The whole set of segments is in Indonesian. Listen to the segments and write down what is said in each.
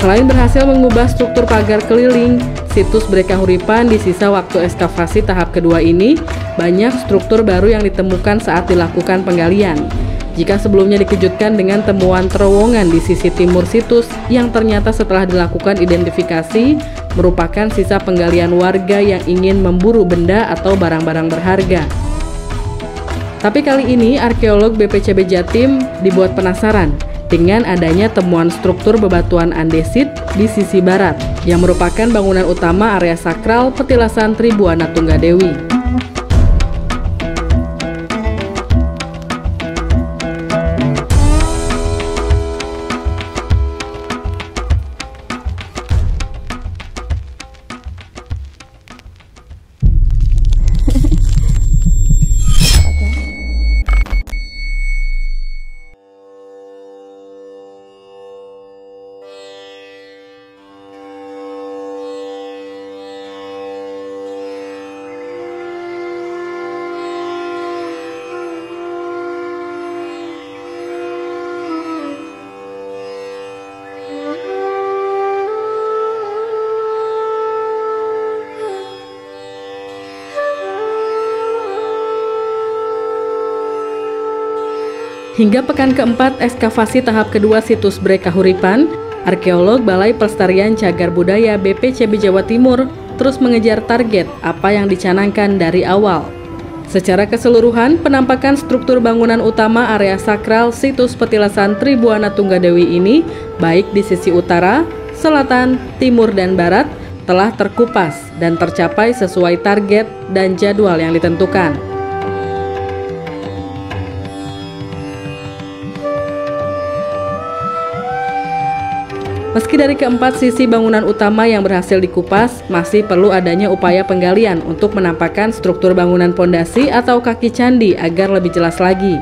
Selain berhasil mengubah struktur pagar keliling, situs Breka Huripan di sisa waktu ekskavasi tahap kedua ini, banyak struktur baru yang ditemukan saat dilakukan penggalian. Jika sebelumnya dikejutkan dengan temuan terowongan di sisi timur situs yang ternyata setelah dilakukan identifikasi merupakan sisa penggalian warga yang ingin memburu benda atau barang-barang berharga. Tapi kali ini arkeolog BPCB Jatim dibuat penasaran dengan adanya temuan struktur bebatuan andesit di sisi barat yang merupakan bangunan utama area sakral petilasan Tribuana Tunggadewi. Hingga pekan keempat ekskavasi tahap kedua situs Breka Huripan, arkeolog Balai Pelestarian Cagar Budaya BPCB Jawa Timur terus mengejar target apa yang dicanangkan dari awal. Secara keseluruhan, penampakan struktur bangunan utama area sakral situs petilasan Tribuana Tunggadewi ini, baik di sisi utara, selatan, timur, dan barat, telah terkupas dan tercapai sesuai target dan jadwal yang ditentukan. Meski dari keempat sisi bangunan utama yang berhasil dikupas, masih perlu adanya upaya penggalian untuk menampakkan struktur bangunan pondasi atau kaki candi agar lebih jelas lagi.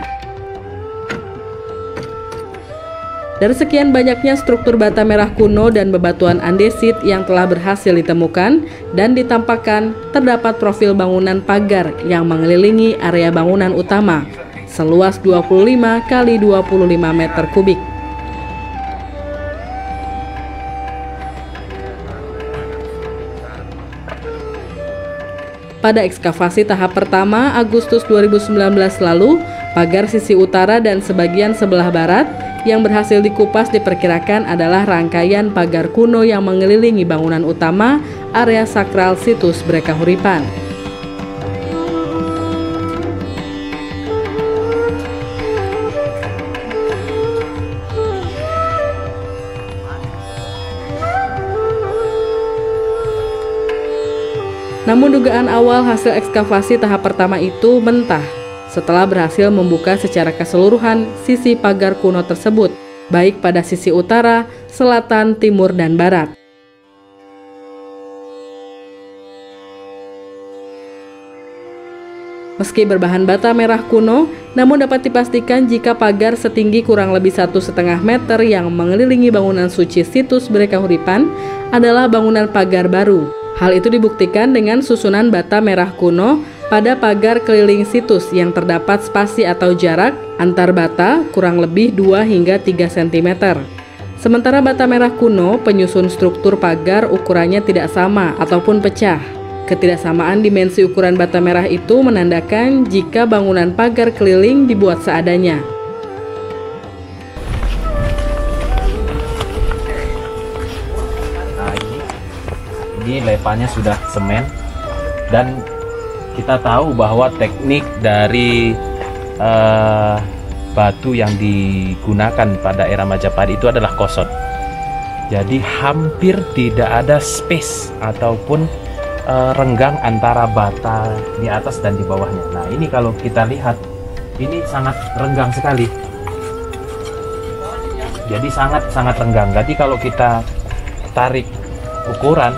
Dari sekian banyaknya struktur bata merah kuno dan bebatuan andesit yang telah berhasil ditemukan dan ditampakkan, terdapat profil bangunan pagar yang mengelilingi area bangunan utama, seluas 25 x 25 meter kubik. Pada ekskavasi tahap pertama Agustus 2019 lalu, pagar sisi utara dan sebagian sebelah barat yang berhasil dikupas diperkirakan adalah rangkaian pagar kuno yang mengelilingi bangunan utama area sakral situs Breka Huripan. Namun dugaan awal hasil ekskavasi tahap pertama itu mentah setelah berhasil membuka secara keseluruhan sisi pagar kuno tersebut, baik pada sisi utara, selatan, timur, dan barat. Meski berbahan bata merah kuno, namun dapat dipastikan jika pagar setinggi kurang lebih 1,5 meter yang mengelilingi bangunan suci situs Breka Huripan adalah bangunan pagar baru. Hal itu dibuktikan dengan susunan bata merah kuno pada pagar keliling situs yang terdapat spasi atau jarak antar bata kurang lebih 2 hingga 3 cm. Sementara bata merah kuno, penyusun struktur pagar ukurannya tidak sama ataupun pecah. Ketidaksamaan dimensi ukuran bata merah itu menandakan jika bangunan pagar keliling dibuat seadanya. Ini lepannya sudah semen, dan kita tahu bahwa teknik dari batu yang digunakan pada era Majapahit itu adalah kosot. Jadi hampir tidak ada space ataupun renggang antara bata di atas dan di bawahnya. Nah, ini kalau kita lihat, ini sangat renggang sekali. Jadi sangat renggang. Jadi kalau kita tarik ukuran,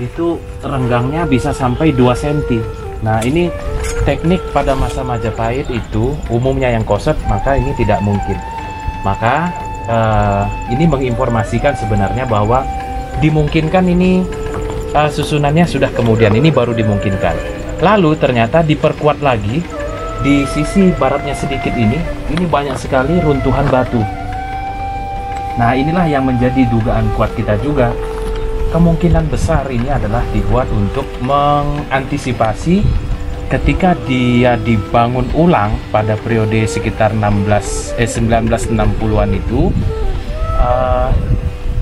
itu renggangnya bisa sampai 2 cm. Nah, ini teknik pada masa Majapahit itu umumnya yang kosot, maka ini tidak mungkin. Maka ini menginformasikan sebenarnya bahwa dimungkinkan ini susunannya sudah kemudian, ini baru dimungkinkan. Lalu ternyata diperkuat lagi di sisi baratnya sedikit ini banyak sekali runtuhan batu. Nah, inilah yang menjadi dugaan kuat kita juga. Kemungkinan besar ini adalah dibuat untuk mengantisipasi ketika dia dibangun ulang pada periode sekitar 1960-an itu.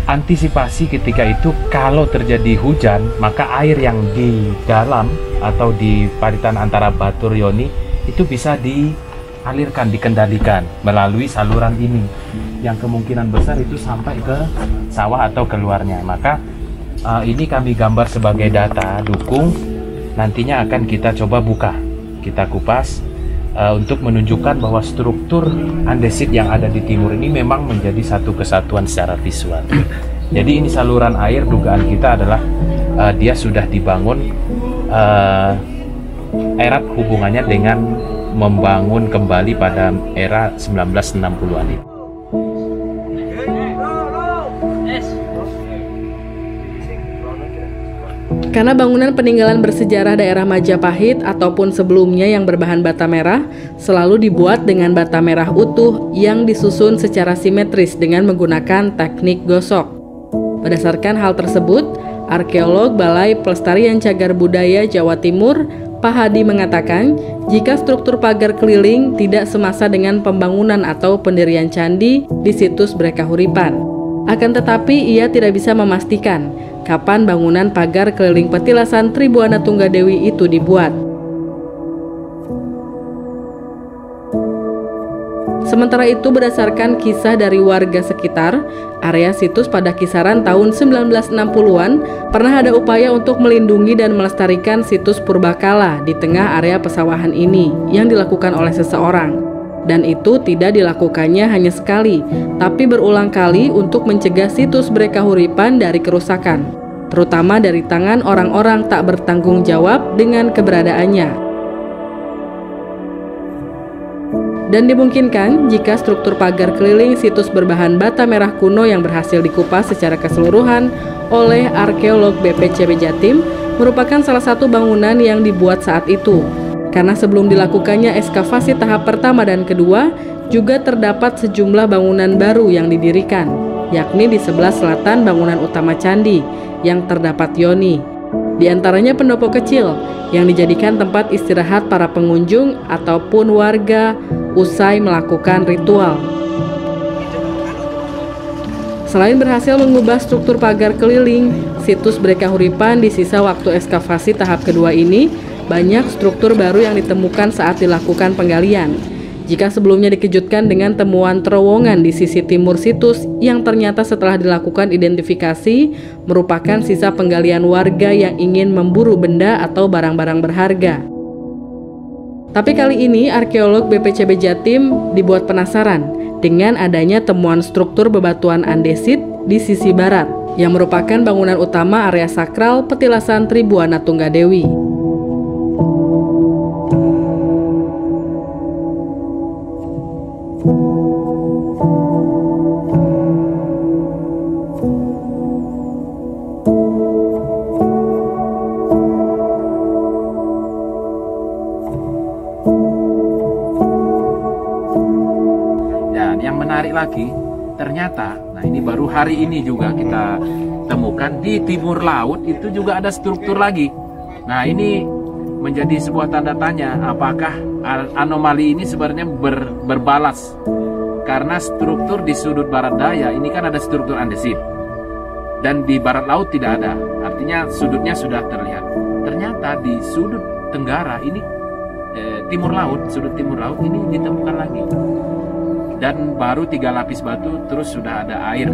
Antisipasi ketika itu kalau terjadi hujan, maka air yang di dalam atau di paritan antara Batur Yoni itu bisa dialirkan, dikendalikan melalui saluran ini, yang kemungkinan besar itu sampai ke sawah atau keluarnya. Maka ini kami gambar sebagai data dukung, nantinya akan kita coba buka, kita kupas untuk menunjukkan bahwa struktur andesit yang ada di timur ini memang menjadi satu kesatuan secara visual. Jadi ini saluran air, dugaan kita adalah dia sudah dibangun erat hubungannya dengan membangun kembali pada era 1960-an itu. Karena bangunan peninggalan bersejarah daerah Majapahit ataupun sebelumnya yang berbahan bata merah selalu dibuat dengan bata merah utuh yang disusun secara simetris dengan menggunakan teknik gosok. Berdasarkan hal tersebut, arkeolog Balai Pelestarian Cagar Budaya Jawa Timur, Pak Hadi mengatakan, jika struktur pagar keliling tidak semasa dengan pembangunan atau pendirian candi di situs Brekahuripan. Akan tetapi ia tidak bisa memastikan kapan bangunan pagar keliling petilasan Tribuana Tunggadewi itu dibuat. Sementara itu, berdasarkan kisah dari warga sekitar, area situs pada kisaran tahun 1960-an pernah ada upaya untuk melindungi dan melestarikan situs purbakala di tengah area pesawahan ini yang dilakukan oleh seseorang. Dan itu tidak dilakukannya hanya sekali, tapi berulang kali untuk mencegah situs Brekahuripan dari kerusakan, terutama dari tangan orang-orang tak bertanggung jawab dengan keberadaannya. Dan dimungkinkan jika struktur pagar keliling situs berbahan bata merah kuno yang berhasil dikupas secara keseluruhan oleh arkeolog BPCB Jatim merupakan salah satu bangunan yang dibuat saat itu. Karena sebelum dilakukannya ekskavasi tahap pertama dan kedua, juga terdapat sejumlah bangunan baru yang didirikan, yakni di sebelah selatan bangunan utama candi yang terdapat yoni. Di antaranya pendopo kecil yang dijadikan tempat istirahat para pengunjung ataupun warga usai melakukan ritual. Selain berhasil mengubah struktur pagar keliling, situs Brekahuripan di sisa waktu ekskavasi tahap kedua ini banyak struktur baru yang ditemukan saat dilakukan penggalian. Jika sebelumnya dikejutkan dengan temuan terowongan di sisi timur situs yang ternyata setelah dilakukan identifikasi merupakan sisa penggalian warga yang ingin memburu benda atau barang-barang berharga. Tapi kali ini arkeolog BPCB Jatim dibuat penasaran dengan adanya temuan struktur bebatuan andesit di sisi barat yang merupakan bangunan utama area sakral petilasan Tribuana Tunggadewi. Yang menarik lagi, ternyata, nah ini baru hari ini juga kita temukan di timur laut itu juga ada struktur lagi. Nah ini menjadi sebuah tanda tanya, apakah anomali ini sebenarnya berbalas? Karena struktur di sudut barat daya ini kan ada struktur andesit, dan di barat laut tidak ada, artinya sudutnya sudah terlihat. Ternyata di sudut tenggara ini, timur laut, sudut timur laut ini ditemukan lagi. Dan baru 3 lapis batu terus sudah ada air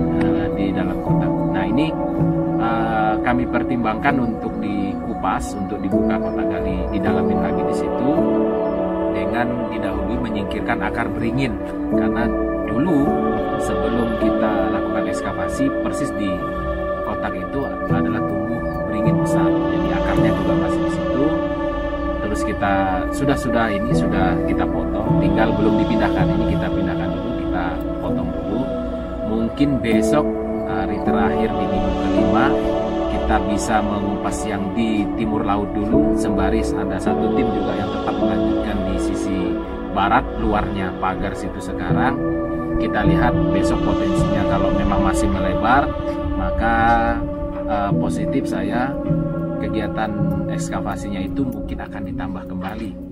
di dalam kotak. Nah ini kami pertimbangkan untuk dikupas, untuk dibuka kotak gali, didalamin lagi di situ dengan didahului menyingkirkan akar beringin, karena dulu sebelum kita lakukan ekskavasi persis di kotak itu adalah tumbuh beringin besar, jadi akarnya juga masih di situ. Terus kita sudah kita potong, tinggal belum dipindahkan, ini kita pindahkan dulu, kita potong dulu. Mungkin besok hari terakhir di minggu kelima kita bisa mengupas yang di timur laut dulu, sembari ada satu tim juga yang tetap melanjutkan di sisi barat luarnya pagar situ sekarang. kita lihat besok potensinya. Kalau memang masih melebar, maka positif saya kegiatan ekskavasinya itu mungkin akan ditambah kembali.